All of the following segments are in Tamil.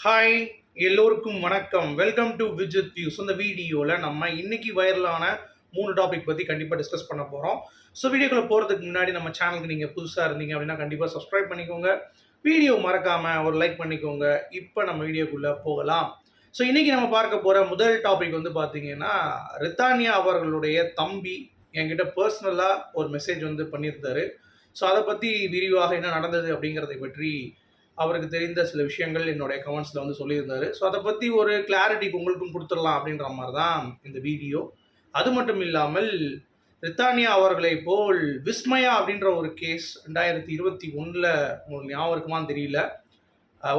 ஹாய், எல்லோருக்கும் வணக்கம். Welcome to Vijith views. இந்த வீடியோவில் நம்ம இன்னைக்கு வைரலான 3 டாபிக் பற்றி கண்டிப்பாக டிஸ்கஸ் பண்ண போகிறோம். ஸோ வீடியோக்குள்ளே போகிறதுக்கு முன்னாடி நம்ம சேனலுக்கு நீங்கள் புதுசாக இருந்தீங்க அப்படின்னா கண்டிப்பாக சப்ஸ்கிரைப் பண்ணிக்கோங்க. வீடியோ மறக்காமல் ஒரு லைக் பண்ணிக்கோங்க. இப்போ நம்ம வீடியோக்குள்ளே போகலாம். ஸோ இன்றைக்கி நம்ம பார்க்க போகிற முதல் டாபிக் வந்து பார்த்தீங்கன்னா, ரித்தானியா அவர்களுடைய தம்பி என்கிட்ட பர்சனலாக ஒரு மெசேஜ் வந்து பண்ணியிருந்தாரு. ஸோ அதை பற்றி விரிவாக என்ன நடந்தது அப்படிங்கிறதை பற்றி அவருக்கு தெரிந்த சில விஷயங்கள் என்னுடைய கமெண்ட்ஸில் வந்து சொல்லியிருந்தாரு. ஸோ அதை பற்றி ஒரு கிளாரிட்டிக்கு உங்களுக்கும் கொடுத்துடலாம் அப்படின்ற மாதிரி தான் இந்த வீடியோ. அது மட்டும் இல்லாமல் ரித்தானியா அவர்களை போல் விஸ்மயா அப்படின்ற ஒரு கேஸ் 2021 உங்களுக்கு ஞாபகம் இருக்குமான்னு தெரியல,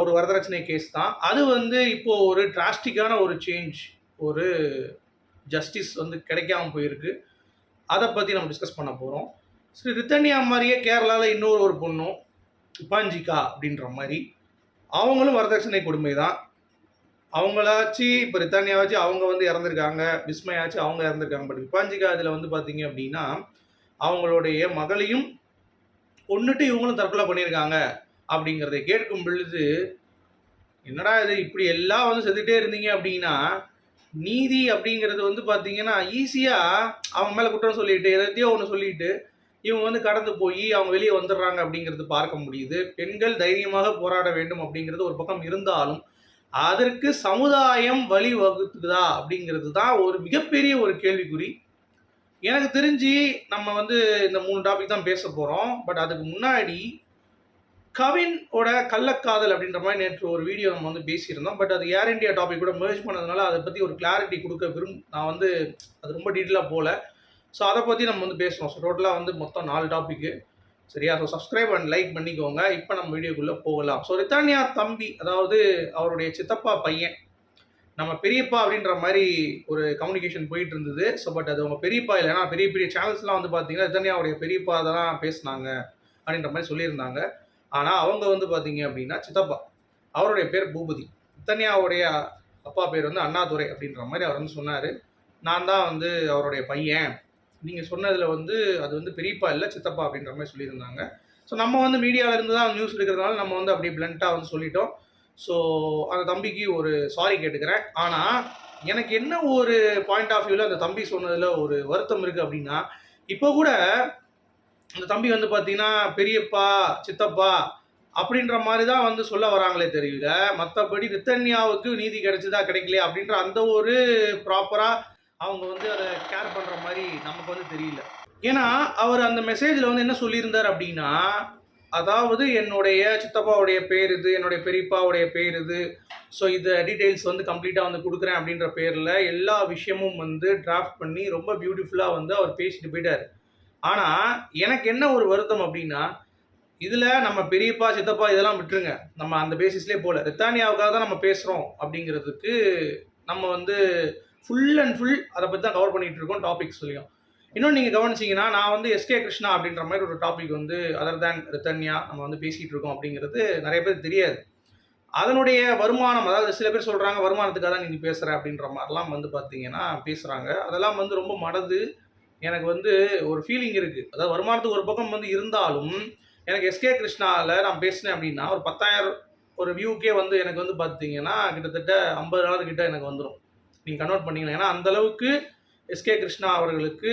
ஒரு வரதட்சணை கேஸ் தான். அது வந்து இப்போது ஒரு டிராஸ்டிக்கான ஒரு சேஞ்ச், ஒரு ஜஸ்டிஸ் வந்து கிடைக்காம போயிருக்கு. அதை பற்றி நம்ம டிஸ்கஸ் பண்ண போகிறோம். சரி, ரித்தானியா மாதிரியே கேரளாவில் இன்னொரு ஒரு பொண்ணும் இப்பாஞ்சிகா அப்படின்ற மாதிரி அவங்களும் வரதட்சணை கொடுமை தான். அவங்களாச்சு இப்போ ரித்தானியாவாச்சு அவங்க வந்து இறந்துருக்காங்க, விஸ்மயாச்சு அவங்க இறந்துருக்காங்க. பட் இப்பாஞ்சிகா இதில் வந்து பார்த்தீங்க அப்படின்னா அவங்களுடைய மகளையும் கொன்னுட்டு இவங்களும் தற்கொலை பண்ணியிருக்காங்க. அப்படிங்கிறத கேட்கும் பொழுது என்னடா இது, இப்படி எல்லாம் வந்து செத்துட்டே இருந்தீங்க அப்படின்னா நீதி அப்படிங்கிறது வந்து பார்த்தீங்கன்னா ஈஸியாக அவங்க மேலே குற்றம் சொல்லிட்டு எதையோ ஒன்று சொல்லிட்டு இவங்க வந்து கடந்து போய் அவங்க வெளியே வந்துடுறாங்க அப்படிங்கிறது பார்க்க முடியுது. பெண்கள் தைரியமாக போராட வேண்டும் அப்படிங்கிறது ஒரு பக்கம் இருந்தாலும் அதற்கு சமுதாயம் வழி வகுத்துதா அப்படிங்கிறது தான் ஒரு மிகப்பெரிய ஒரு கேள்விக்குறி. எனக்கு தெரிஞ்சு நம்ம வந்து இந்த 3 டாபிக் தான் பேச போகிறோம். பட் அதுக்கு முன்னாடி கவினோட கள்ளக்காதல் அப்படின்ற மாதிரி நேற்று ஒரு வீடியோ நம்ம வந்து பேசியிருந்தோம். பட் அது ஏர் இண்டியா டாபிக் கூட மெர்ஜ் பண்ணதுனால அதை பற்றி ஒரு கிளாரிட்டி கொடுக்க நான் வந்து அது ரொம்ப டீட்டெயிலாக போகல. ஸோ அதை பற்றி நம்ம வந்து பேசுகிறோம். ஸோ டோட்டலாக வந்து மொத்தம் 4 டாப்பிக்கு. சரியா? ஸோ சப்ஸ்கிரைப் அண்ட் லைக் பண்ணிக்கோங்க. இப்போ நம்ம வீடியோக்குள்ளே போகலாம். ஸோ ரித்தானியா தம்பி, அதாவது அவருடைய சித்தப்பா பையன், நம்ம பெரியப்பா அப்படின்ற மாதிரி ஒரு கம்யூனிகேஷன் போயிட்டு இருந்தது. ஸோ பட் அது அவங்க பெரியப்பா இல்லை. ஏன்னா பெரிய பெரிய சேனல்ஸ்லாம் வந்து பார்த்தீங்கன்னா ரித்தானியாவுடைய பெரியப்பா தான் பேசினாங்க அப்படின்ற மாதிரி சொல்லியிருந்தாங்க. ஆனால் அவங்க வந்து பார்த்தீங்க அப்படின்னா சித்தப்பா, அவருடைய பேர் பூபதி. ரித்தானியாவுடைய அப்பா பேர் வந்து அண்ணாதுரை அப்படின்ற மாதிரி அவர் வந்து சொன்னார். நான் தான் வந்து அவருடைய பையன், நீங்கள் சொன்னதில் வந்து அது வந்து பெரியப்பா இல்லை சித்தப்பா அப்படின்ற மாதிரி சொல்லியிருந்தாங்க. ஸோ நம்ம வந்து மீடியாவில் இருந்து தான் நியூஸ் எடுக்கிறதுனால நம்ம வந்து அப்படியே பிளண்ட்டாக வந்து சொல்லிட்டோம். ஸோ அந்த தம்பிக்கு ஒரு சாரி கேட்டுக்கிறேன். ஆனால் எனக்கு என்ன ஒரு பாயிண்ட் ஆஃப் வியூவில் அந்த தம்பி சொன்னதில் ஒரு வருத்தம் இருக்குது அப்படின்னா, இப்போ கூட அந்த தம்பி வந்து பார்த்தீங்கன்னா பெரியப்பா சித்தப்பா அப்படின்ற மாதிரி தான் வந்து சொல்ல வராங்களே தெரியல, மற்றபடி ரித்தன்யாவுக்கு நீதி கிடைச்சதா கிடைக்கலையா அப்படின்ற அந்த ஒரு ப்ராப்பராக அவங்க வந்து அதை கேர் பண்ணுற மாதிரி நமக்கு வந்து தெரியல. ஏன்னா அவர் அந்த மெசேஜில் வந்து என்ன சொல்லியிருந்தார் அப்படின்னா, அதாவது என்னுடைய சித்தப்பாவுடைய பேர் இது, என்னுடைய பெரியப்பாவுடைய பேர் இது, ஸோ இதை டீட்டெயில்ஸ் வந்து கம்ப்ளீட்டாக வந்து கொடுக்குறேன் அப்படின்ற பேரில் எல்லா விஷயமும் வந்து டிராஃப்ட் பண்ணி ரொம்ப பியூட்டிஃபுல்லாக வந்து அவர் பேசிட்டு போயிட்டார். ஆனால் எனக்கு என்ன ஒரு வருத்தம் அப்படின்னா, இதில் நம்ம பெரியப்பா சித்தப்பா இதெல்லாம் விட்டுருங்க, நம்ம அந்த பேசிஸ்லேயே போகல, ரித்தானியாவுக்காக தான் நம்ம பேசுகிறோம் அப்படிங்கிறதுக்கு நம்ம வந்து ஃபுல் அண்ட் ஃபுல் அதை பற்றி தான் கவர் பண்ணிகிட்டு இருக்கோம் டாபிக்ஸ்லையும். இன்னும் நீங்கள் கவனிச்சிங்கன்னா நான் வந்து எஸ்கே கிருஷ்ணா அப்படின்ற மாதிரி ஒரு டாபிக் வந்து அதர் தேன் ரித்தன்யா நம்ம வந்து பேசிகிட்டு இருக்கோம் அப்படிங்கிறது நிறைய பேர் தெரியாது. அதனுடைய வருமானம், அதாவது சில பேர் சொல்கிறாங்க வருமானத்துக்காக தான் நீங்கள் பேசுகிற அப்படின்ற மாதிரிலாம் வந்து பார்த்தீங்கன்னா பேசுகிறாங்க. அதெல்லாம் வந்து ரொம்ப மனது எனக்கு வந்து ஒரு ஃபீலிங் இருக்குது. அதாவது வருமானத்துக்கு ஒரு பக்கம் வந்து இருந்தாலும் எனக்கு எஸ்கே கிருஷ்ணாவில் நான் பேசினேன் அப்படின்னா ஒரு 10,000 ஒரு வியூக்கே வந்து எனக்கு வந்து பார்த்தீங்கன்னா கிட்டத்தட்ட 50 கிட்ட எனக்கு வந்துடும் நீங்கள் கன்வெர்ட் பண்ணிங்கன்னா. ஏன்னா அந்தளவுக்கு எஸ்கே கிருஷ்ணா அவர்களுக்கு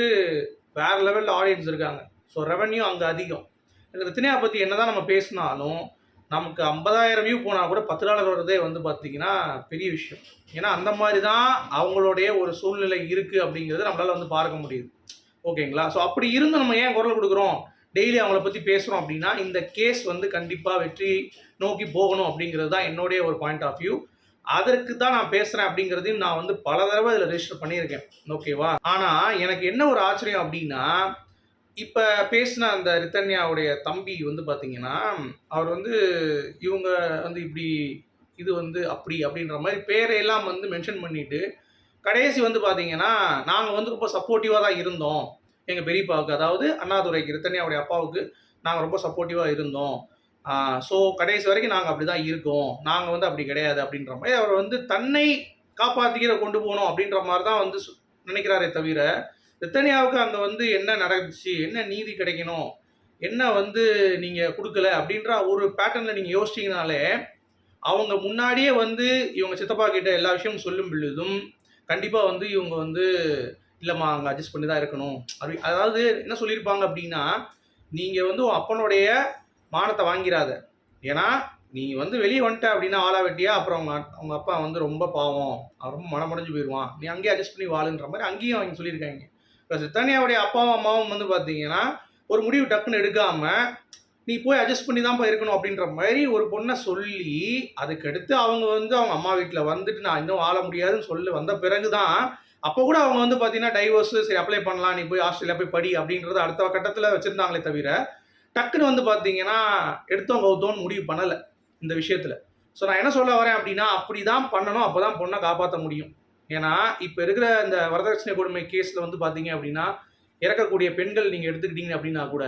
வேறு லெவலில் ஆடியன்ஸ் இருக்காங்க. ஸோ ரெவன்யூ அங்கே அதிகம். இந்த ரித்தனியா பற்றி என்ன தான் நம்ம பேசினாலும் நமக்கு 50,000 வியூ போனால் கூட $10 வர்றதே வந்து பார்த்திங்கன்னா பெரிய விஷயம். ஏன்னா அந்த மாதிரி தான் அவங்களுடைய ஒரு சூழ்நிலை இருக்குது அப்படிங்கிறது நம்மளால் வந்து பார்க்க முடியுது. ஓகேங்களா? ஸோ அப்படி இருந்து நம்ம ஏன் குரல் கொடுக்குறோம், டெய்லி அவங்கள பற்றி பேசுகிறோம் அப்படின்னா இந்த கேஸ் வந்து கண்டிப்பாக வெற்றி நோக்கி போகணும் அப்படிங்கிறது தான் என்னுடைய ஒரு பாயிண்ட் ஆஃப் வியூ. அதற்கு தான் நான் பேசுகிறேன் அப்படிங்கிறதையும் நான் வந்து பல தடவை இதில் ரெஜிஸ்டர் பண்ணியிருக்கேன். ஓகேவா? ஆனால் எனக்கு என்ன ஒரு ஆச்சரியம் அப்படின்னா, இப்போ பேசின அந்த ரித்தன்யாவுடைய தம்பி வந்து பார்த்தீங்கன்னா அவர் வந்து இவங்க வந்து இப்படி இது வந்து அப்படி அப்படின்ற மாதிரி பேரையெல்லாம் வந்து மென்ஷன் பண்ணிவிட்டு கடைசி வந்து பார்த்தீங்கன்னா நாங்கள் வந்து ரொம்ப சப்போர்ட்டிவாக தான் இருந்தோம் எங்கள் பெரியப்பாவுக்கு, அதாவது அண்ணாதுரைக்கு ரித்தன்யாவுடைய அப்பாவுக்கு நாங்கள் ரொம்ப சப்போர்ட்டிவாக இருந்தோம். ஸோ கடைசி வரைக்கும் நாங்கள் அப்படி தான் இருக்கோம், நாங்கள் வந்து அப்படி கிடையாது அப்படின்ற மாதிரி அவர் வந்து தன்னை காப்பாற்றிக்கிற கொண்டு போகணும் அப்படின்ற மாதிரி தான் வந்து நினைக்கிறாரே தவிர ரித்தன்யாவுக்கு அங்கே வந்து என்ன நடந்துச்சு, என்ன நீதி கிடைக்கணும், என்ன வந்து நீங்கள் கொடுக்கல அப்படின்ற ஒரு பேட்டர்னில் நீங்கள் யோசிச்சிங்கனாலே அவங்க முன்னாடியே வந்து இவங்க சித்தப்பா கிட்ட எல்லா விஷயமும் சொல்லும் பொழுதும் கண்டிப்பாக வந்து இவங்க வந்து இல்லைம்மா அங்கே அட்ஜஸ்ட் பண்ணி தான் இருக்கணும் அப்படி அதாவது என்ன சொல்லியிருப்பாங்க அப்படின்னா, நீங்கள் வந்து உன் அப்பனுடைய மானத்தை வாங்கிறாத. ஏன்னா நீ வந்து வெளியே வந்துட்ட அப்படின்னா ஆளா வெட்டியா, அப்புறம் அவங்க அப்பா வந்து ரொம்ப பாவம், அவன் ரொம்ப மனமுடைஞ்சு போயிடுவான், நீ அங்கேயே அட்ஜஸ்ட் பண்ணி வாழுன்ற மாதிரி அங்கேயும் அவங்க சொல்லியிருக்காங்க. இப்போ சித்தானியாவுடைய அப்பாவும் அம்மாவும் வந்து பார்த்தீங்கன்னா ஒரு முடிவு டக்குன்னு எடுக்காம நீ போய் அட்ஜஸ்ட் பண்ணி தான்ப்பா இருக்கணும் அப்படின்ற மாதிரி ஒரு பொண்ணை சொல்லி, அதுக்கடுத்து அவங்க வந்து அவங்க அம்மா வீட்டில் வந்துட்டு நான் இன்னும் வாழ முடியாதுன்னு சொல்லி வந்த பிறகு தான், அப்போ கூட அவங்க வந்து பார்த்தீங்கன்னா டைவோர்ஸு சரி அப்ளை பண்ணலாம், நீ போய் ஆஸ்திரேலியா போய் படி அப்படின்றத அடுத்த கட்டத்தில் வச்சுருந்தாங்களே தவிர, டக்குன்னு வந்து பார்த்தீங்கன்னா எடுத்தோம் கவுத்தோன்னு முடிவு பண்ணலை இந்த விஷயத்தில். ஸோ நான் என்ன சொல்ல வரேன் அப்படின்னா, அப்படி தான் பண்ணணும், அப்போ தான் பொண்ணை காப்பாற்ற முடியும். ஏன்னா இப்போ இருக்கிற இந்த வரதட்சணை கொடுமை கேஸில் வந்து பார்த்தீங்க அப்படின்னா, இறக்கக்கூடிய பெண்கள் நீங்கள் எடுத்துக்கிட்டீங்க அப்படின்னா கூட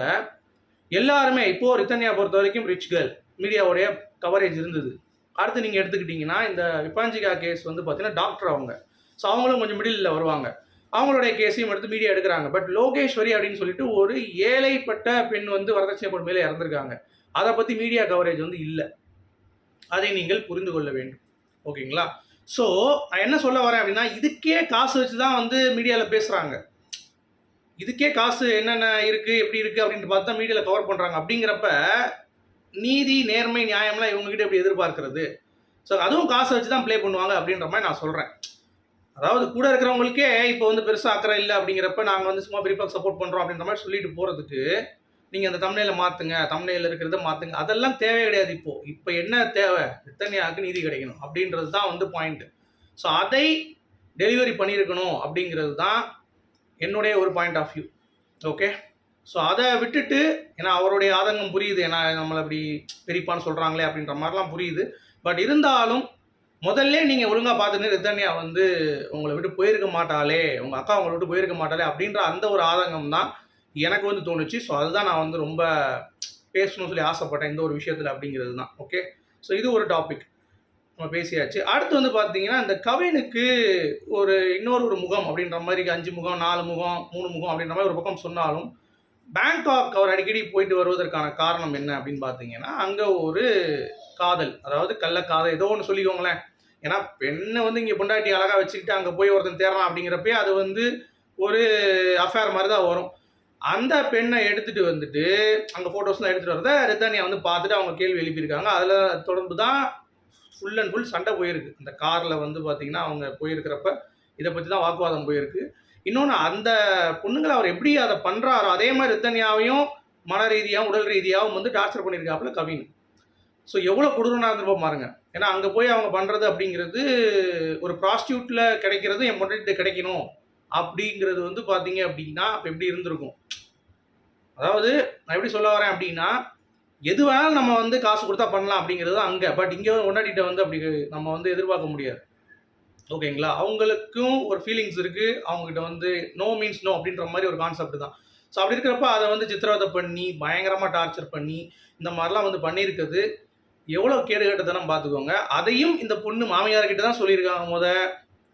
எல்லாருமே இப்போ ரித்தன்யா பொறுத்த வரைக்கும் ரிச் கேர்ள் மீடியாவுடைய கவரேஜ் இருந்தது. அடுத்து நீங்கள் எடுத்துக்கிட்டிங்கன்னா இந்த விபாஞ்சிகா கேஸ் வந்து பார்த்தீங்கன்னா டாக்டர் அவங்க. ஸோ அவங்களும் கொஞ்சம் மிடில் வருவாங்க. அவங்களுடைய கேஸையும் எடுத்து மீடியா எடுக்கிறாங்க. பட் லோகேஸ்வரி அப்படின்னு சொல்லிட்டு ஒரு ஏழைப்பட்ட பெண் வந்து வரதட்சணை கொடுமையில இறந்துருக்காங்க. அதை பற்றி மீடியா கவரேஜ் வந்து இல்லை. அதை நீங்கள் புரிந்து கொள்ள வேண்டும். ஓகேங்களா? ஸோ நான் என்ன சொல்ல வரேன் அப்படின்னா, இதுக்கே காசு வச்சு தான் வந்து மீடியாவில் பேசுகிறாங்க. இதுக்கே காசு என்னென்ன இருக்குது எப்படி இருக்குது அப்படின்ட்டு பார்த்தா மீடியாவில் கவர் பண்ணுறாங்க. அப்படிங்கிறப்ப நீதி நேர்மை நியாயம்லாம் இவங்ககிட்ட எப்படி எதிர்பார்க்கிறது? ஸோ அதுவும் காசை வச்சு தான் ப்ளே பண்ணுவாங்க அப்படின்ற மாதிரி நான் சொல்கிறேன். அதாவது கூட இருக்கிறவங்களுக்கே இப்போ வந்து பெருசாக அக்கறை இல்லை அப்படிங்கிறப்ப நாங்கள் வந்து சும்மா பெரியப்பா சப்போர்ட் பண்ணுறோம் அப்படின்ற மாதிரி சொல்லிட்டு போகிறதுக்கு நீங்கள் அந்த தம்ப்நெயிலை மாற்றுங்க, தம்ப்நெயிலில் இருக்கிறத மாற்றுங்க, அதெல்லாம் தேவை கிடையாது. இப்போ என்ன தேவை? ரித்தன்யாவுக்கு நீதி கிடைக்கணும் அப்படின்றது தான் வந்து பாயிண்ட்டு. ஸோ அதை டெலிவரி பண்ணியிருக்கணும் அப்படிங்கிறது தான் என்னுடைய ஒரு point of view. Okay, so அதை விட்டுட்டு, ஏன்னா அவருடைய ஆதங்கம் புரியுது, ஏன்னா நம்மளை அப்படி பெரியப்பான்னு சொல்கிறாங்களே அப்படின்ற மாதிரிலாம் புரியுது. பட் இருந்தாலும் முதல்ல நீங்கள் ஒழுங்காக பார்த்துட்டு ரித்தன்யா வந்து உங்களை விட்டு போயிருக்க மாட்டாளே, உங்கள் அக்கா உங்களை விட்டு போயிருக்க மாட்டாளே அப்படின்ற அந்த ஒரு ஆதங்கம் தான் எனக்கு வந்து தோணுச்சு. ஸோ அதுதான் நான் வந்து ரொம்ப பேசணும்னு சொல்லி ஆசைப்பட்டேன் இந்த ஒரு விஷயத்தில் அப்படிங்கிறது தான். ஓகே, ஸோ இது ஒரு டாபிக் நம்ம பேசியாச்சு. அடுத்து வந்து பார்த்தீங்கன்னா இந்த கவினுக்கு இன்னொரு முகம் அப்படின்ற மாதிரி 5 முகம் 4 முகம் 3 முகம் அப்படின்ற மாதிரி ஒரு பக்கம் சொன்னாலும், பேங்காக் அவர் அடிக்கடி போயிட்டு வருவதற்கான காரணம் என்ன அப்படின்னு பார்த்தீங்கன்னா, அங்கே ஒரு காதல், அதாவது கள்ளக்காதல் ஏதோ ஒன்று சொல்லிக்கோங்களேன். ஏன்னா பெண்ணை வந்து இங்கே பொண்டாட்டி அழகாக வச்சுக்கிட்டு அங்கே போய் ஒருத்தன் தேடுறான் அப்படிங்கிறப்பே அது வந்து ஒரு அஃபேர் மாதிரி தான் வரும். அந்த பெண்ணை எடுத்துகிட்டு வந்துட்டு அங்கே ஃபோட்டோஸ்லாம் எடுத்துகிட்டு வரத ரித்தன்யா வந்து பார்த்துட்டு அவங்க கேள்வி எழுப்பியிருக்காங்க. அதில் தொடர்ந்து தான் ஃபுல் அண்ட் ஃபுல் சண்டை போயிருக்கு. அந்த காரில் வந்து பார்த்தீங்கன்னா அவங்க போயிருக்கிறப்ப இதை பற்றி தான் வாக்குவாதம் போயிருக்கு. இன்னொன்று, அந்த பொண்ணுங்களை அவர் எப்படி அதை பண்ணுறாரோ அதே மாதிரி ரித்தன்யாவையும் மன ரீதியாகவும் உடல் ரீதியாகவும் வந்து டார்ச்சர் பண்ணியிருக்காப்புல கவின். ஸோ எவ்வளோ கொடூரமாக இருந்திருப்போம் பாருங்க. ஏன்னா அங்கே போய் அவங்க பண்ணுறது அப்படிங்கிறது ஒரு ப்ராஸ்டியூட்டில் கிடைக்கிறது என் பொண்டாட்டிகிட்ட கிடைக்கணும் அப்படிங்கிறது வந்து பார்த்தீங்க அப்படின்னா அப்போ எப்படி இருந்திருக்கும். அதாவது நான் எப்படி சொல்ல வரேன் அப்படின்னா, எது வேணாலும் நம்ம வந்து காசு கொடுத்தா பண்ணலாம் அப்படிங்கிறது அங்கே. பட் இங்கே பொண்டாட்டிகிட்ட வந்து அப்படி நம்ம வந்து எதிர்பார்க்க முடியாது. ஓகேங்களா? அவங்களுக்கும் ஒரு ஃபீலிங்ஸ் இருக்குது. அவங்ககிட்ட வந்து நோ மீன்ஸ் நோ அப்படின்ற மாதிரி ஒரு கான்செப்ட் தான். ஸோ அப்படி இருக்கிறப்ப அதை வந்து சித்திரவதை பண்ணி பயங்கரமாக டார்ச்சர் பண்ணி இந்த மாதிரிலாம் வந்து பண்ணியிருக்குது எவ்வளோ கேடுகட்டத்தனம் பார்த்துக்கோங்க. அதையும் இந்த பொண்ணு மாமியார்கிட்ட தான் சொல்லியிருக்காங்க.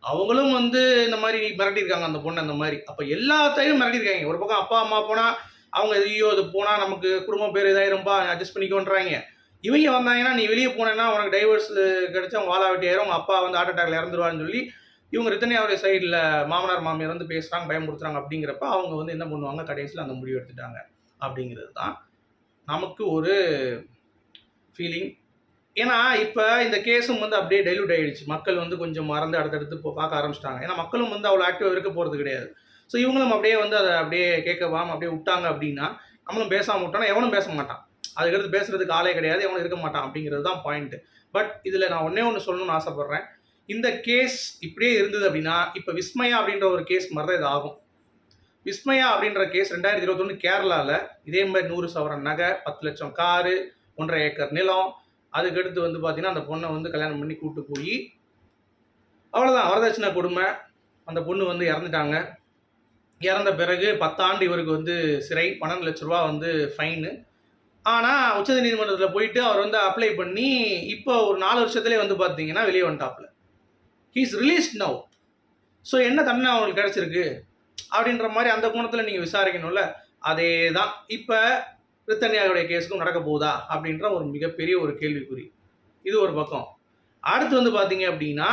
அவங்களும் வந்து இந்த மாதிரி மிரட்டியிருக்காங்க அந்த பொண்ணை அந்த மாதிரி. அப்போ எல்லாத்தையும் மிரட்டியிருக்காங்க. ஒரு பக்கம் அப்பா அம்மா போனால் அவங்க ஐயோ இது போனால் நமக்கு குடும்பம் பேர் இதாயிரும்பா அட்ஜஸ்ட் பண்ணிக்கோன்றாங்க. இவங்க வந்தாங்கன்னா நீ வெளியே போனேன்னா உனக்கு டைவர்ஸ் கிடச்சி அவங்க வாழா வெட்டியாயிரும், அவங்க அப்பா வந்து ஹார்ட் அட்டாக்ல இறந்துருவான்னு சொல்லி இவங்க ரித்தன்யாவுடைய சைடில் மாமனார் மாமியார் வந்து பேசுகிறாங்க, பயமுறுத்துறாங்க. அப்படிங்கிறப்ப அவங்க வந்து என்ன பண்ணுவாங்க, கடைசியில் அந்த முடிவு எடுத்துட்டாங்க அப்படிங்கிறது தான் நமக்கு ஒரு ஃபீலிங். ஏன்னா இப்போ இந்த கேஸும் வந்து அப்படியே டைல்யூட் ஆகிடுச்சு. மக்கள் வந்து கொஞ்சம் மறந்து அடுத்தடுத்து பார்க்க ஆரம்பிச்சிட்டாங்க. ஏன்னா மக்களும் வந்து அவ்வளோ ஆக்டிவாக இருக்க போகிறது கிடையாது. ஸோ இவங்களும் அப்படியே வந்து அதை அப்படியே கேட்கவாம அப்படியே விட்டாங்க அப்படின்னா, நம்மளும் பேசாமல் விட்டோன்னா எவனும் பேச மாட்டான். அதுக்கடுத்து பேசுகிறதுக்கு ஆளே கிடையாது, எவனும் இருக்க மாட்டான் அப்படிங்கிறது தான் பாயிண்ட்டு. பட் இதில் நான் ஒன்று சொல்லணும்னு ஆசைப்பட்றேன். இந்த கேஸ் இப்படியே இருந்தது அப்படின்னா, இப்போ விஸ்மயா அப்படின்ற ஒரு கேஸ் மாதிரி தான் இது ஆகும். விஸ்மயா அப்படின்ற கேஸ் 2021 கேரளாவில் இதே மாதிரி 100 சவரன் நகை, 10 லட்சம் காரு, 1.5 ஏக்கர் நிலம், அதுக்கடுத்து வந்து பார்த்தீங்கன்னா அந்த பொண்ணை வந்து கல்யாணம் பண்ணி கூப்பிட்டு போய் அவ்வளோதான் வரதட்சணை கொடுமை. அந்த பொண்ணு வந்து இறந்துட்டாங்க. இறந்த பிறகு 10 ஆண்டு இவருக்கு வந்து சிறை, 12 லட்ச ரூபா வந்து ஃபைனு. ஆனால் உச்சநீதிமன்றத்தில் போயிட்டு அவர் வந்து அப்ளை பண்ணி இப்போ ஒரு 4 வருஷத்துலேயே வந்து பார்த்தீங்கன்னா வெளியே வந்துட்டாப்புல. He is released now. So என்ன தண்டனை அவங்களுக்கு கிடச்சிருக்கு அப்படின்ற மாதிரி அந்த கோணத்தில் நீங்கள் விசாரிக்கணும்ல. அதே தான் இப்போ ரித்தன்யாவுடைய கேஸுக்கும் நடக்க போகுதா அப்படின்ற ஒரு மிகப்பெரிய ஒரு கேள்விக்குறி. இது ஒரு பக்கம். அடுத்து வந்து பார்த்தீங்க அப்படின்னா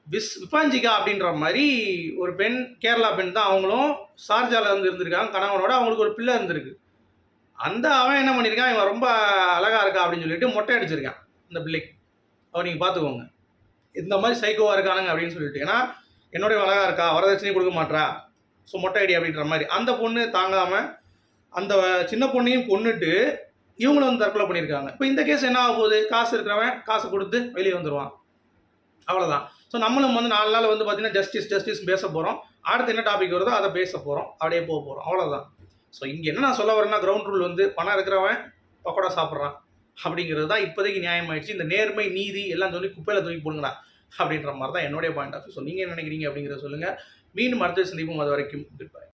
விபாஞ்சிகா அப்படின்ற மாதிரி ஒரு பெண், கேரளா பெண் தான். அவங்களும் ஷார்ஜாவில் வந்து இருந்திருக்காங்க கணவனோட. அவங்களுக்கு ஒரு பிள்ளை இருந்திருக்கு. அவன் என்ன பண்ணியிருக்கான், இவன் ரொம்ப அழகாக இருக்கா அப்படின்னு சொல்லிட்டு மொட்டை அடிச்சிருக்கான் இந்த பிள்ளைக்கு. அவர் நீங்கள் பார்த்துக்கோங்க, இந்த மாதிரி சைக்கோவாக இருக்கானுங்க அப்படின்னு சொல்லிட்டு. ஏன்னா என்னுடைய அழகாக இருக்கா, வரதட்சணையும் கொடுக்க மாட்டா, ஸோ மொட்டை அடி அப்படின்ற மாதிரி. அந்த பொண்ணு தாங்காமல் அந்த சின்ன பொண்ணையும் கொன்னுட்டு இவங்களும் வந்து தற்கொலை பண்ணியிருக்காங்க. இப்போ இந்த கேஸ் என்ன ஆக போகுது, காசு இருக்கிறவன் காசு கொடுத்து வெளியே வந்துடுவான், அவ்வளோதான். ஸோ நம்மளும் வந்து 4 நாள் வந்து பார்த்தீங்கன்னா ஜஸ்டிஸ் பேச போகிறோம். அடுத்து என்ன டாபிக் வருதோ அதை பேச போகிறோம், அப்படியே போக போகிறோம், அவ்வளோதான். ஸோ இங்கே என்ன நான் சொல்ல வரேன்னா, கிரவுண்ட் ரூல் வந்து பணம் இருக்கிறவன் பக்கோடா சாப்பிட்றான் அப்படிங்கிறது தான் இப்போதைக்கு நியாயமாயிடுச்சு. இந்த நேர்மை நீதி எல்லாம் சொல்லி குப்பையில் தூக்கி போடுங்கடா அப்படின்ற மாதிரி தான் என்னுடைய பாயிண்ட் ஆஃப் வியூ. ஸோ நீங்கள் என்ன நினைக்கிறீங்க அப்படிங்கிறத சொல்லுங்கள். மீண்டும் அடுத்த சந்திப்போம். அது வரைக்கும் குட் பை.